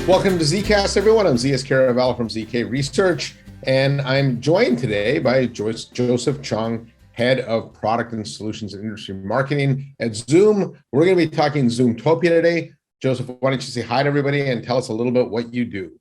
Welcome to Zcast, everyone. I'm ZS Caravallo from ZK Research, and I'm joined today by Joseph Chong, Head of Product and Solutions and Industry Marketing at Zoom. We're going to be talking Zoomtopia today. Joseph, why don't you say hi to everybody and tell us a little bit what you do?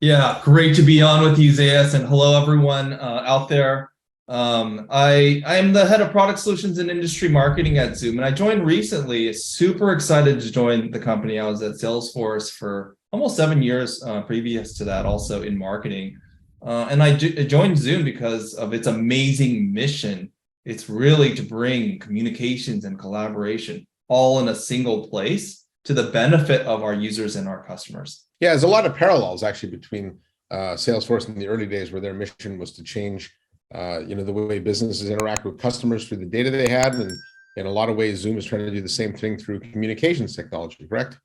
Yeah, great to be on with you, ZS, and hello everyone out there. I am the head of product solutions and industry marketing at Zoom, and I joined recently. Super excited to join the company. I was at Salesforce for almost 7 years previous to that, also in marketing. And I joined Zoom because of its amazing mission. It's really to bring communications and collaboration all in a single place to the benefit of our users and our customers. Yeah, there's a lot of parallels actually between Salesforce in the early days, where their mission was to change the way businesses interact with customers through the data they had. And in a lot of ways, Zoom is trying to do the same thing through communications technology, correct?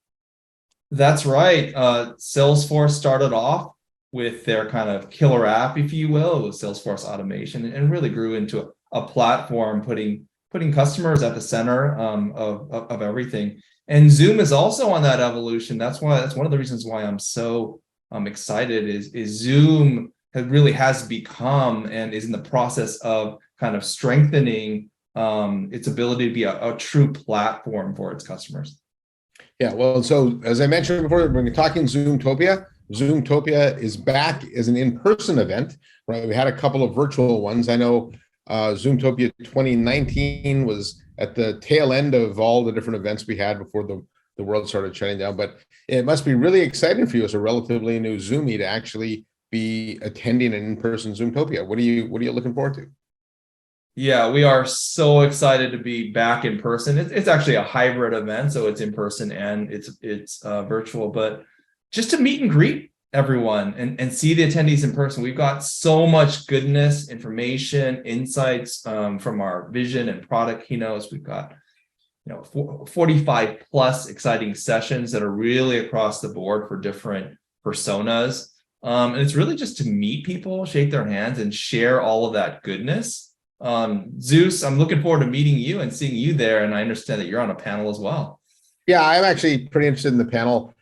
That's right. Salesforce started off with their kind of killer app, if you will. It was Salesforce Automation, and really grew into a platform putting customers at the center of everything. And Zoom is also on that evolution. That's one of the reasons why I'm so excited is Zoom has become and is in the process of kind of strengthening its ability to be a true platform for its customers. Yeah, well, so as I mentioned before, we're talking Zoomtopia. Zoomtopia is back as an in-person event, right? We had a couple of virtual ones. I know Zoomtopia 2019 was at the tail end of all the different events we had before the world started shutting down. But it must be really exciting for you as a relatively new Zoomie to actually be attending an in-person Zoomtopia. What are you looking forward to? Yeah, we are so excited to be back in person. It's actually a hybrid event, so it's in person and it's virtual, but just to meet and greet everyone and see the attendees in person. We've got so much goodness, information, insights from our vision and product keynotes. We've got 45 plus exciting sessions that are really across the board for different personas. And it's really just to meet people, shake their hands, and share all of that goodness. Zeus, I'm looking forward to meeting you and seeing you there, and I understand that you're on a panel as well. Yeah, I'm actually pretty interested in the panel.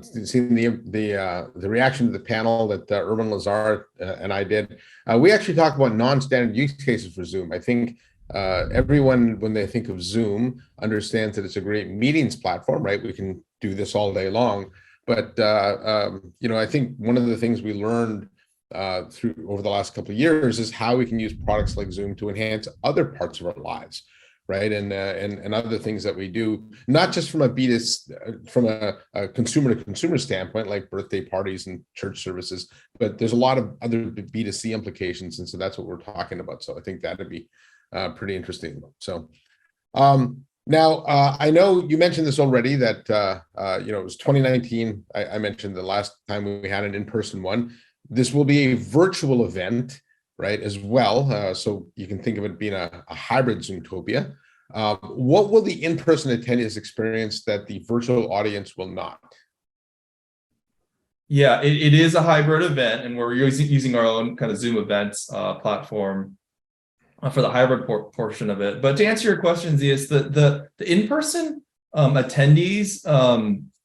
Seeing the reaction to the panel that Urban Lazar and I did. We actually talked about non-standard use cases for Zoom. I think everyone, when they think of Zoom, understands that it's a great meetings platform, right? We can do this all day long. But I think one of the things we learned over the last couple of years is how we can use products like Zoom to enhance other parts of our lives, right? And other things that we do, not just from a consumer to consumer standpoint, like birthday parties and church services, but there's a lot of other B2C implications, and so that's what we're talking about. So I think that'd be pretty interesting. So. Now, I know you mentioned this already that, it was 2019. I mentioned the last time we had an in-person one. This will be a virtual event, right, as well. So you can think of it being a hybrid Zoomtopia. What will the in-person attendees experience that the virtual audience will not? Yeah, it is a hybrid event, and we're using our own kind of Zoom events platform for the hybrid portion of it. But to answer your questions, is the in-person attendees,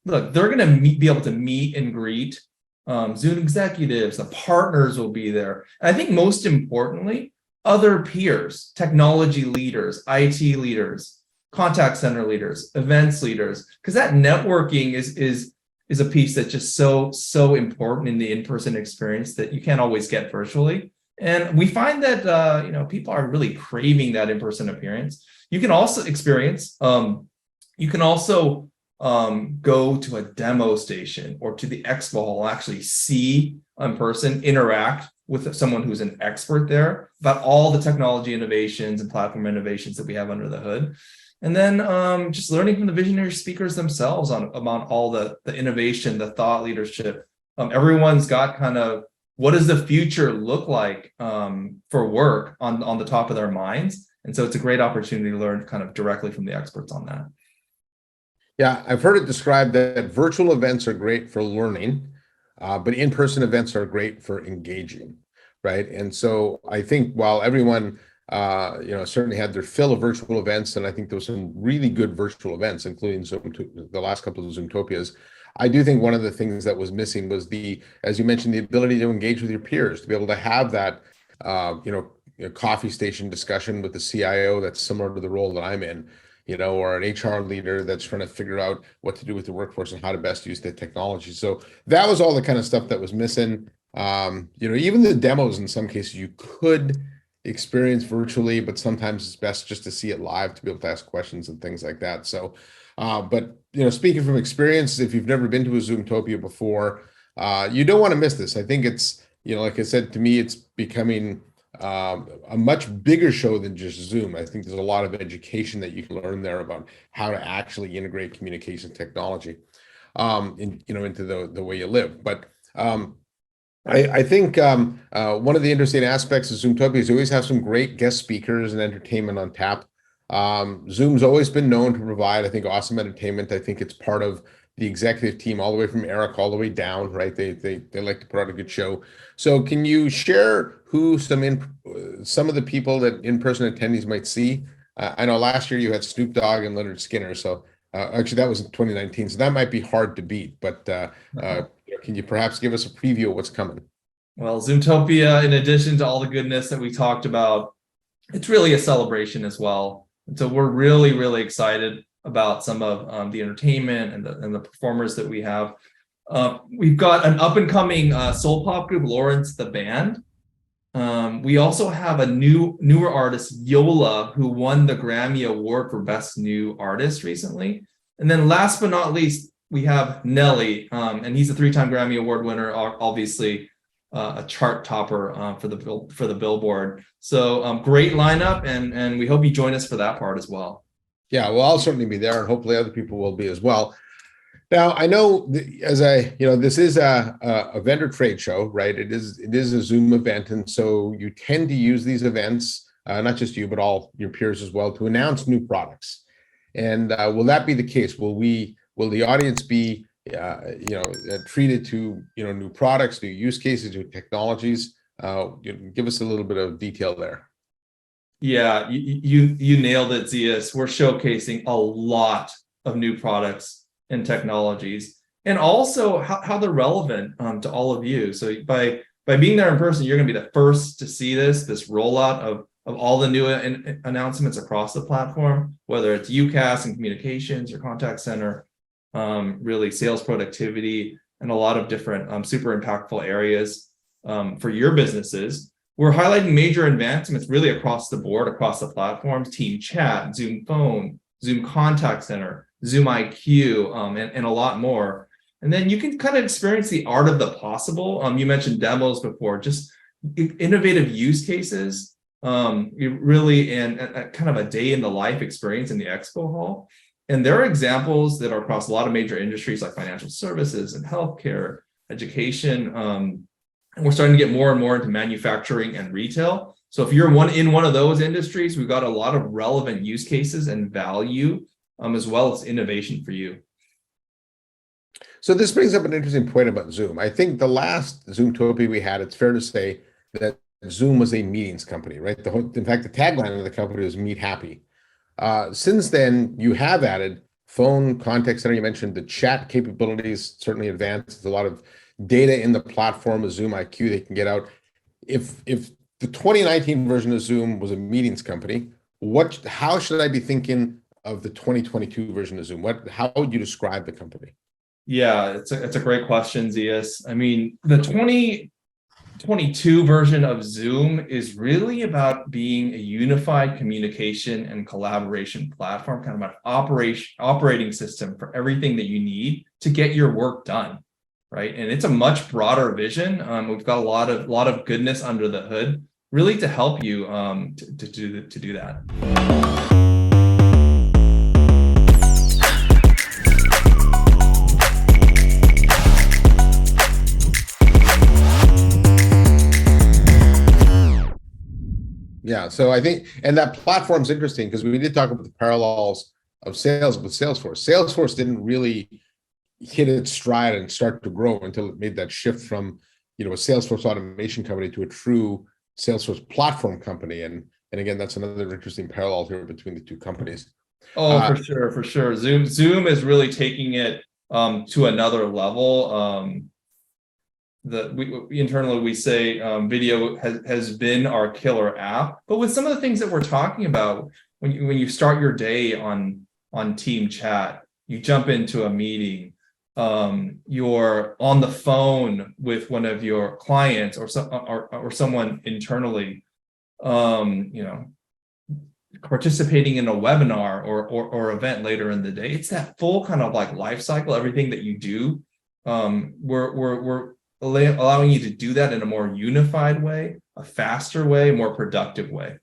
look, they're going to be able to meet and greet Zoom executives. The partners will be there, and I think most importantly, other peers, technology leaders, IT leaders, contact center leaders, events leaders, because that networking is a piece that's just so important in the in-person experience that you can't always get virtually. And we find that people are really craving that in-person appearance. You can also experience. You can also go to a demo station or to the expo hall, actually see in person, interact with someone who's an expert there about all the technology innovations and platform innovations that we have under the hood. And then just learning from the visionary speakers themselves about all the innovation, the thought leadership. Everyone's got kind of, what does the future look like for work on the top of their minds? And so it's a great opportunity to learn kind of directly from the experts on that. Yeah, I've heard it described that virtual events are great for learning, but in-person events are great for engaging, right? And so I think while everyone certainly had their fill of virtual events, and I think there was some really good virtual events, including the last couple of Zoomtopias. I do think one of the things that was missing was as you mentioned, the ability to engage with your peers, to be able to have that, coffee station discussion with the CIO that's similar to the role that I'm in, or an HR leader that's trying to figure out what to do with the workforce and how to best use the technology. So that was all the kind of stuff that was missing. Even the demos in some cases you could experience virtually, but sometimes it's best just to see it live to be able to ask questions and things like that. So, but speaking from experience, if you've never been to a Zoomtopia before, you don't want to miss this. I think it's, like I said, to me, it's becoming a much bigger show than just Zoom. I think there's a lot of education that you can learn there about how to actually integrate communication technology, into the way you live. But I think one of the interesting aspects of Zoomtopia is you always have some great guest speakers and entertainment on tap. Zoom's always been known to provide, I think, awesome entertainment. I think it's part of the executive team, all the way from Eric all the way down, right? They like to put out a good show. So can you share who some of the people that in-person attendees might see? I know last year you had Snoop Dogg and Leonard Skinner. So actually that was in 2019. So that might be hard to beat, but can you perhaps give us a preview of what's coming? Well, Zoomtopia, in addition to all the goodness that we talked about, it's really a celebration as well. And so we're really, really excited about some of the entertainment and the performers that we have. We've got an up and coming soul pop group, Lawrence the Band. We also have a newer artist, Yola, who won the Grammy Award for Best New Artist recently. And then last but not least, we have Nelly, and he's a 3-time Grammy Award winner, obviously a chart topper for the Billboard. So great lineup, and we hope you join us for that part as well. Yeah, well, I'll certainly be there, and hopefully other people will be as well. Now, I know this is a vendor trade show, right? It is a Zoom event, and so you tend to use these events, not just you, but all your peers as well, to announce new products. And will that be the case? Will the audience be treated to new products, new use cases, new technologies? Give us a little bit of detail there. Yeah, you nailed it, Zeus. We're showcasing a lot of new products and technologies, and also how they're relevant to all of you. So by being there in person, you're going to be the first to see this rollout of all the new announcements across the platform, whether it's UCaaS and communications or contact center, really sales productivity, and a lot of different super impactful areas for your businesses. We're highlighting major advancements really across the board, across the platforms: Team Chat, Zoom Phone, Zoom Contact Center, Zoom IQ, and a lot more. And then you can kind of experience the art of the possible. You mentioned demos before, just innovative use cases, really, and kind of a day in the life experience in the expo hall. And there are examples that are across a lot of major industries like financial services and healthcare, education. And we're starting to get more and more into manufacturing and retail. So if you're in one of those industries, we've got a lot of relevant use cases and value, as well as innovation for you. So this brings up an interesting point about Zoom. I think the last Zoomtopia we had, it's fair to say that Zoom was a meetings company, right? In fact, the tagline of the company was "Meet Happy." Since then, you have added phone, contact center. You mentioned the chat capabilities, certainly advanced. There's a lot of data in the platform of Zoom IQ they can get out. If the 2019 version of Zoom was a meetings company, how should I be thinking of the 2022 version of Zoom? How would you describe the company? Yeah, it's a great question, Zeus. I mean, the 2022 version of Zoom is really about being a unified communication and collaboration platform, kind of an operating system for everything that you need to get your work done, right? And it's a much broader vision. We've got a lot of goodness under the hood, really, to help you to do that. Yeah, so I think, and that platform's interesting because we did talk about the parallels of sales with Salesforce. Salesforce didn't really hit its stride and start to grow until it made that shift from, a Salesforce automation company to a true Salesforce platform company. And again, that's another interesting parallel here between the two companies. Oh, for sure. Zoom is really taking it to another level. Internally we say video has been our killer app, but with some of the things that we're talking about, when you start your day on team chat, you jump into a meeting, you're on the phone with one of your clients or someone internally, participating in a webinar or event later in the day. It's that full kind of like life cycle, everything that you do. We're allowing you to do that in a more unified way, a faster way, more productive way.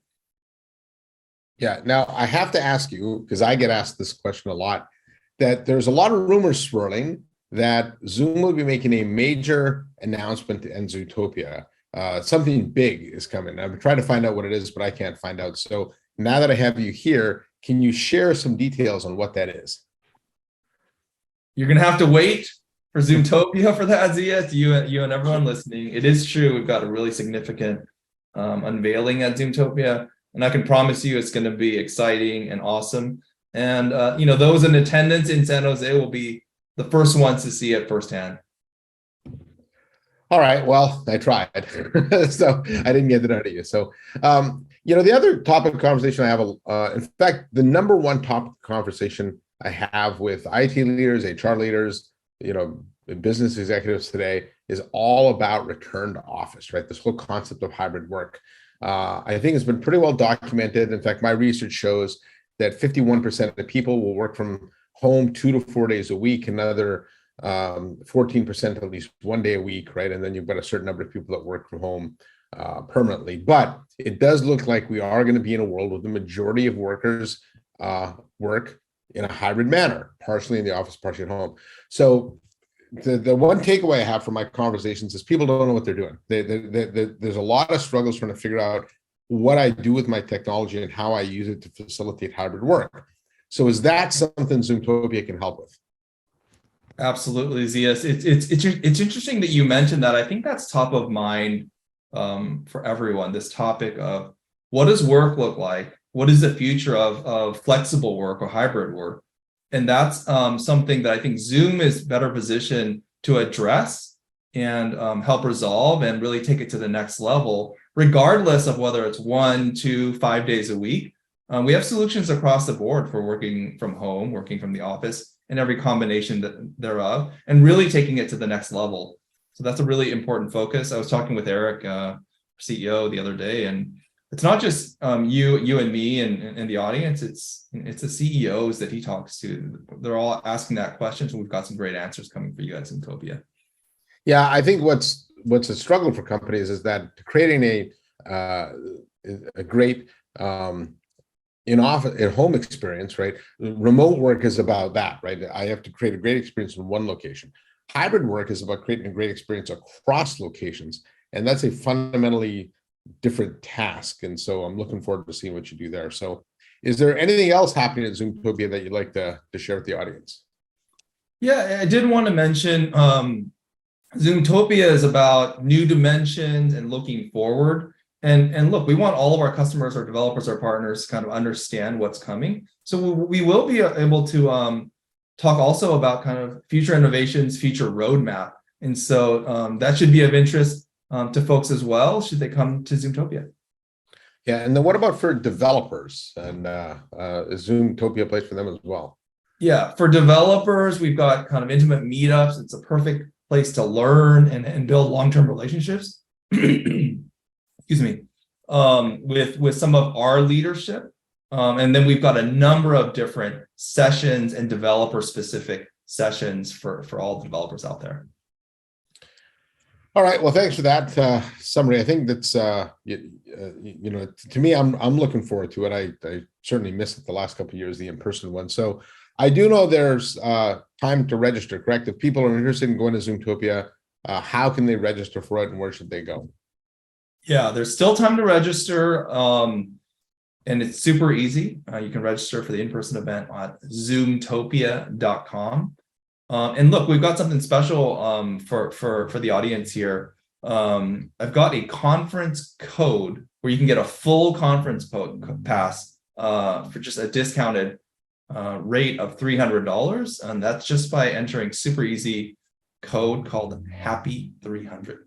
Yeah. Now I have to ask you, because I get asked this question a lot, that there's a lot of rumors swirling that Zoom will be making a major announcement in Zoomtopia. Something big is coming. I've tried to find out what it is, but I can't find out. So now that I have you here, can you share some details on what that is? You're going to have to wait for Zoomtopia for that, Zia, to you and everyone listening. It is true. We've got a really significant unveiling at Zoomtopia, and I can promise you it's going to be exciting and awesome. And, those in attendance in San Jose will be the first ones to see it firsthand. All right. Well, I tried. So I didn't get it out of you. So, the other topic of conversation I have, in fact, the number one topic of conversation I have with IT leaders, HR leaders, business executives today is all about return to office, right? This whole concept of hybrid work. I think it's been pretty well documented. In fact, my research shows that 51% of the people will work from home 2 to 4 days a week, another 14% at least 1 day a week, right? And then you've got a certain number of people that work from home permanently. But it does look like we are going to be in a world where the majority of workers work in a hybrid manner, partially in the office, partially at home. So the one takeaway I have from my conversations is people don't know what they're doing. There's a lot of struggles trying to figure out what I do with my technology and how I use it to facilitate hybrid work. So is that something Zoomtopia can help with? Absolutely, Zia. It's interesting that you mentioned that. I think that's top of mind for everyone. This topic of what does work look like? What is the future of flexible work or hybrid work? And that's something that I think Zoom is better positioned to address and help resolve and really take it to the next level, regardless of whether it's 1, 2, 5 days a week. We have solutions across the board for working from home, working from the office, and every combination thereof, and really taking it to the next level. So that's a really important focus. I was talking with Eric, CEO, the other day, and it's not just you and me and the audience. It's the CEOs that he talks to. They're all asking that question, so we've got some great answers coming for you guys in Zoomtopia. Yeah, I think what's a struggle for companies is that creating a great in home experience, right? Remote work is about that, right? I have to create a great experience in one location. Hybrid work is about creating a great experience across locations, and that's a fundamentally different task. And so I'm looking forward to seeing what you do there. So is there anything else happening at Zoomtopia that you'd like to share with the audience? Yeah, I did want to mention Zoomtopia is about new dimensions and looking forward. And look, we want all of our customers, our developers, our partners to kind of understand what's coming. So we will be able to talk also about kind of future innovations, future roadmap. And so that should be of interest to folks as well, should they come to Zoomtopia. Yeah, and then what about for developers? And is Zoomtopia a place for them as well? Yeah, for developers, we've got kind of intimate meetups. It's a perfect place to learn and build long-term relationships. Excuse me, with some of our leadership. And then we've got a number of different sessions and developer-specific sessions for all the developers out there. All right. Well, thanks for that summary. I think that's to me, I'm looking forward to it. I certainly missed it the last couple of years, the in-person one. So I do know there's time to register, correct? If people are interested in going to Zoomtopia, how can they register for it and where should they go? Yeah, there's still time to register, and it's super easy. You can register for the in-person event at zoomtopia.com. And look, we've got something special for the audience here. I've got a conference code where you can get a full conference pass for just a discounted rate of $300, and that's just by entering super easy code called Happy 300.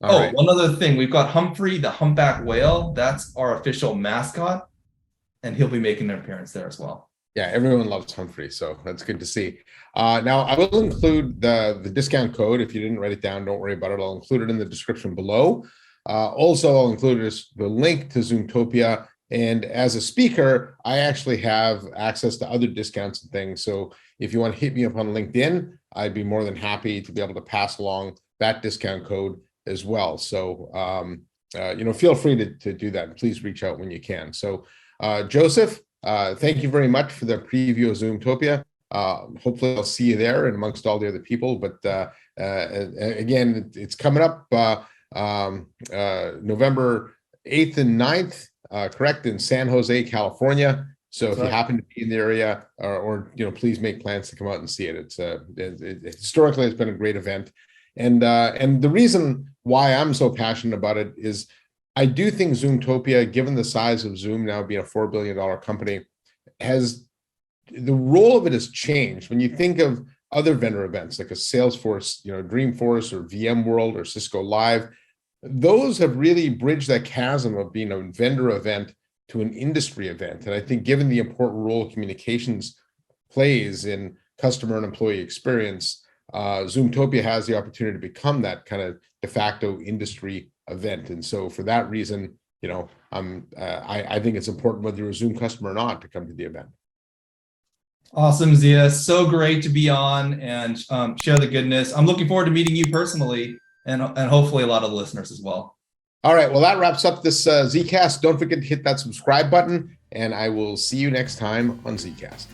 All right. One other thing, we've got Humphrey, the humpback whale. That's our official mascot, and he'll be making an appearance there as well. Yeah, everyone loves Humphrey, so that's good to see. Now, I will include the discount code. If you didn't write it down, don't worry about it. I'll include it in the description below. Also, I'll include the link to Zoomtopia. And as a speaker, I actually have access to other discounts and things. So if you want to hit me up on LinkedIn, I'd be more than happy to be able to pass along that discount code as well. So, feel free to do that. Please reach out when you can. So, Joseph, thank you very much for the preview of Zoomtopia. Hopefully I'll see you there and amongst all the other people. But again, it's coming up November 8th and 9th, correct, in San Jose, California. So if you happen to be in the area, or please make plans to come out and see it. Historically, it's been a great event. And the reason why I'm so passionate about it is I do think Zoomtopia, given the size of Zoom now being a $4 billion company, the role of it has changed. When you think of other vendor events like a Salesforce, Dreamforce or VMworld or Cisco Live, those have really bridged that chasm of being a vendor event to an industry event. And I think given the important role communications plays in customer and employee experience, Zoomtopia has the opportunity to become that kind of de facto industry event. And so for that reason, I think it's important whether you're a Zoom customer or not to come to the event. Awesome, Zia. So great to be on and share the goodness. I'm looking forward to meeting you personally and hopefully a lot of the listeners as well. All right. Well, that wraps up this Zcast. Don't forget to hit that subscribe button, and I will see you next time on Zcast.